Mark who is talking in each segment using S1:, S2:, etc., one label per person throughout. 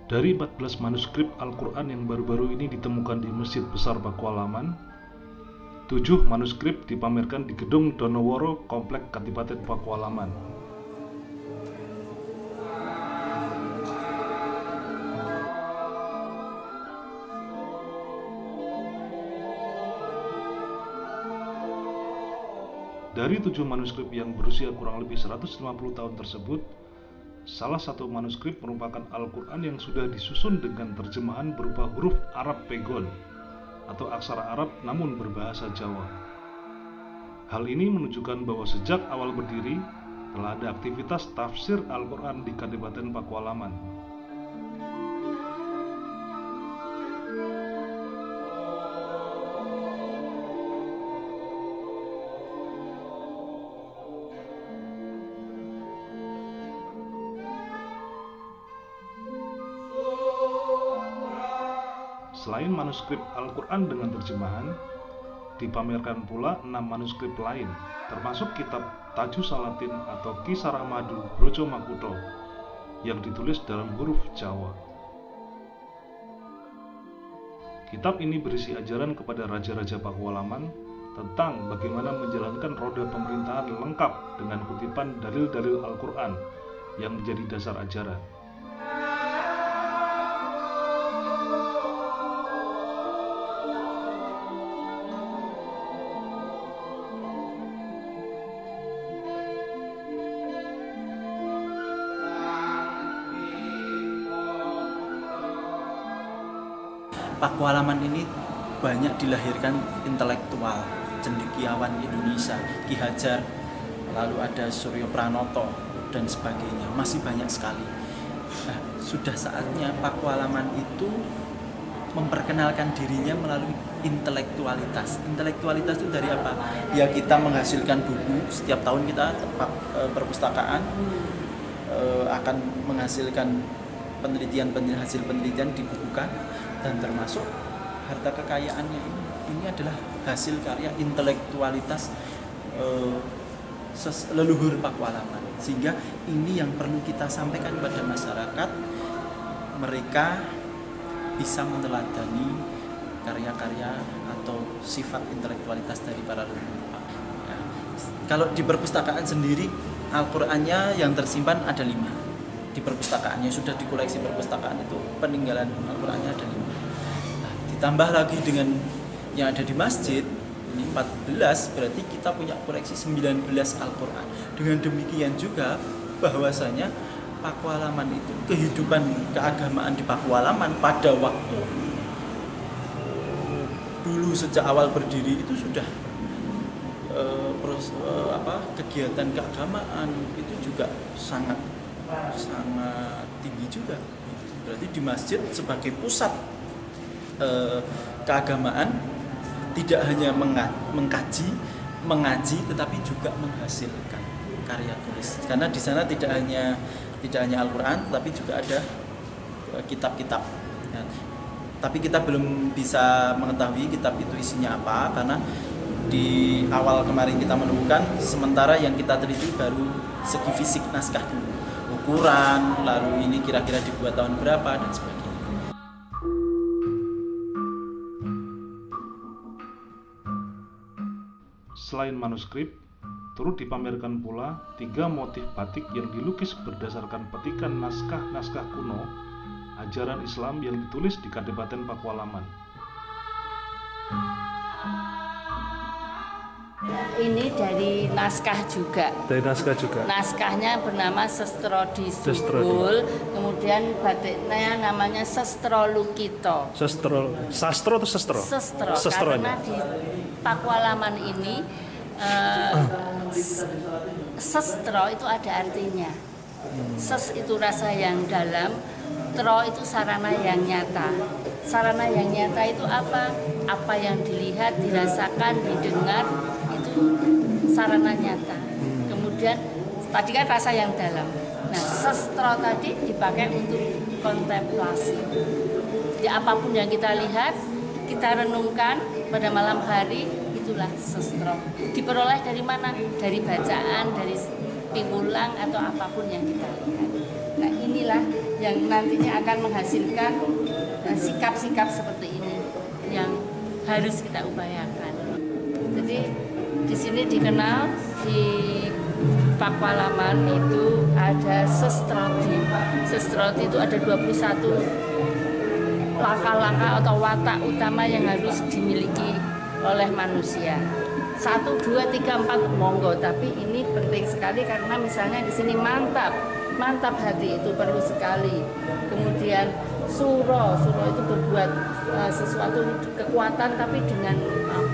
S1: Dari 14 manuskrip Al-Quran yang baru-baru ini ditemukan di Masjid Besar Pakualaman, 7 manuskrip dipamerkan di Gedung Donoworo, Komplek Kadipaten Pakualaman. Dari 7 manuskrip yang berusia kurang lebih 150 tahun tersebut, salah satu manuskrip merupakan Al-Quran yang sudah disusun dengan terjemahan berupa huruf Arab Pegon atau aksara Arab namun berbahasa Jawa. Hal ini menunjukkan bahwa sejak awal berdiri telah ada aktivitas tafsir Al-Quran di Kadipaten Pakualaman. Selain manuskrip Al-Quran dengan terjemahan, dipamerkan pula 6 manuskrip lain, termasuk kitab Tajus Salatin atau Kisah Madu Brojo Makuto yang ditulis dalam huruf Jawa. Kitab ini berisi ajaran kepada raja-raja Pakualaman tentang bagaimana menjalankan roda pemerintahan lengkap dengan kutipan dalil-dalil Al-Quran yang menjadi dasar ajaran.
S2: Pakualaman ini banyak dilahirkan intelektual, cendekiawan Indonesia, Ki Hajar, lalu ada Suryo Pranoto dan sebagainya, masih banyak sekali. Nah, sudah saatnya Pakualaman itu memperkenalkan dirinya melalui intelektualitas. Intelektualitas itu dari apa? Ya kita menghasilkan buku, setiap tahun kita perpustakaan akan menghasilkan hasil penelitian dibukukan, dan termasuk harta kekayaannya ini adalah hasil karya intelektualitas leluhur Pakualaman. Sehingga ini yang perlu kita sampaikan kepada masyarakat, mereka bisa meneladani karya-karya atau sifat intelektualitas dari para leluhur. Ya. Kalau di perpustakaan sendiri, Al-Qur'annya yang tersimpan ada 5. Di perpustakaannya sudah dikoleksi perpustakaan itu, peninggalan Al-Qur'annya ada 5. Nah, ditambah lagi dengan yang ada di masjid ini 14, berarti kita punya koleksi 19 Al-Qur'an. Dengan demikian juga bahwasanya Pakualaman itu, kehidupan keagamaan di Pakualaman pada waktu dulu sejak awal berdiri itu sudah kegiatan keagamaan itu juga sangat tinggi juga. Berarti di masjid sebagai pusat keagamaan tidak hanya mengaji, tetapi juga menghasilkan karya tulis. Karena di sana tidak hanya Al-Quran, tetapi juga ada kitab-kitab. Ya. Tapi kita belum bisa mengetahui kitab itu isinya apa, karena di awal kemarin kita menemukan, sementara yang kita teliti baru segi fisik naskah dulu, ukuran, lalu ini kira-kira dibuat tahun berapa dan sebagainya.
S1: Selain manuskrip, turut dipamerkan pula 3 motif batik yang dilukis berdasarkan petikan naskah-naskah kuno ajaran Islam yang ditulis di Kadipaten Pakualaman.
S3: Ini dari naskah juga.
S1: Dari naskah juga.
S3: Naskahnya bernama Sestro di Sugul, kemudian batiknya namanya Sestro Lukito.
S1: Sastro atau sestro?
S3: Sestro, karena di Pakualaman ini sestro itu ada artinya. Ses itu rasa yang dalam, tro itu sarana yang nyata. Sarana yang nyata itu apa? Apa yang dilihat, dirasakan, didengar, itu sarana nyata. Kemudian tadi kan rasa yang dalam. Nah, sestro tadi dipakai untuk kontemplasi. Jadi apapun yang kita lihat, kita renungkan pada malam hari, itulah sestro. Diperoleh dari mana? Dari bacaan, dari piwulang atau apapun yang kita lihat. Nah, inilah yang nantinya akan menghasilkan sikap-sikap seperti ini yang harus kita upayakan. Jadi di sini dikenal di Pakualaman itu ada sestroti. Sestroti itu ada 21 langkah-langkah atau watak utama yang harus dimiliki oleh manusia. 1, 2, 3, 4 monggo, tapi ini penting sekali karena misalnya di sini mantap hati itu perlu sekali. Kemudian suro itu berbuat sesuatu kekuatan tapi dengan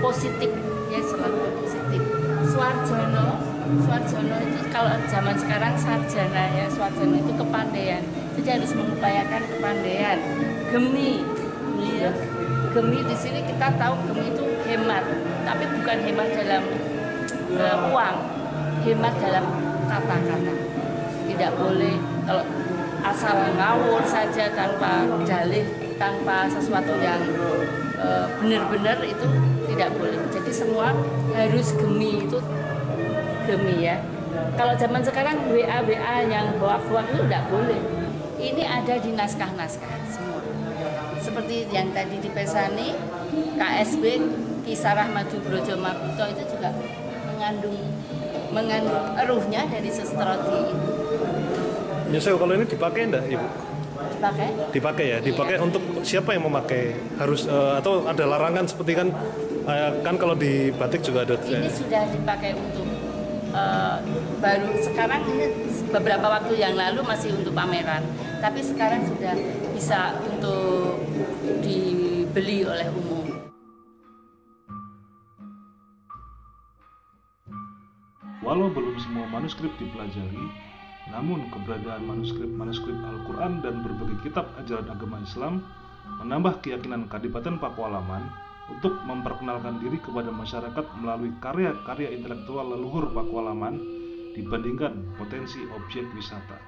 S3: positif, ya selalu positif. Swarjono itu kalau zaman sekarang sarjana, ya swarjono itu kepandaian, jadi harus mengupayakan kepandaian. Gemi, ya. Gemi di sini kita tahu gemi itu hemat, tapi bukan hemat dalam uang, hemat dalam kata-kata. Tidak boleh kalau asal ngawur saja tanpa dalih, tanpa sesuatu yang benar-benar itu tidak boleh. Jadi semua harus gemi, itu gemi ya. Kalau zaman sekarang WA yang hoak-hoak itu tidak boleh. Ini ada di naskah-naskah semua. Seperti yang tadi di Pesani, KSB, Kisah Madu Brojo Maputo itu juga mengandung ruhnya dari sestroti.
S4: Ya, kalau ini dipakai enggak, Ibu? Dipakai ya, dipakai untuk siapa yang memakai? Harus atau ada larangan seperti kan kalau di batik juga ada.
S3: Ini sudah dipakai untuk baru sekarang, ini beberapa waktu yang lalu masih untuk pameran, tapi sekarang sudah bisa untuk dibeli oleh umum.
S1: Walau belum semua manuskrip dipelajari, namun keberadaan manuskrip Al-Quran dan berbagai kitab ajaran agama Islam menambah keyakinan Kadipaten Pakualaman untuk memperkenalkan diri kepada masyarakat melalui karya-karya intelektual leluhur Pakualaman dibandingkan potensi objek wisata.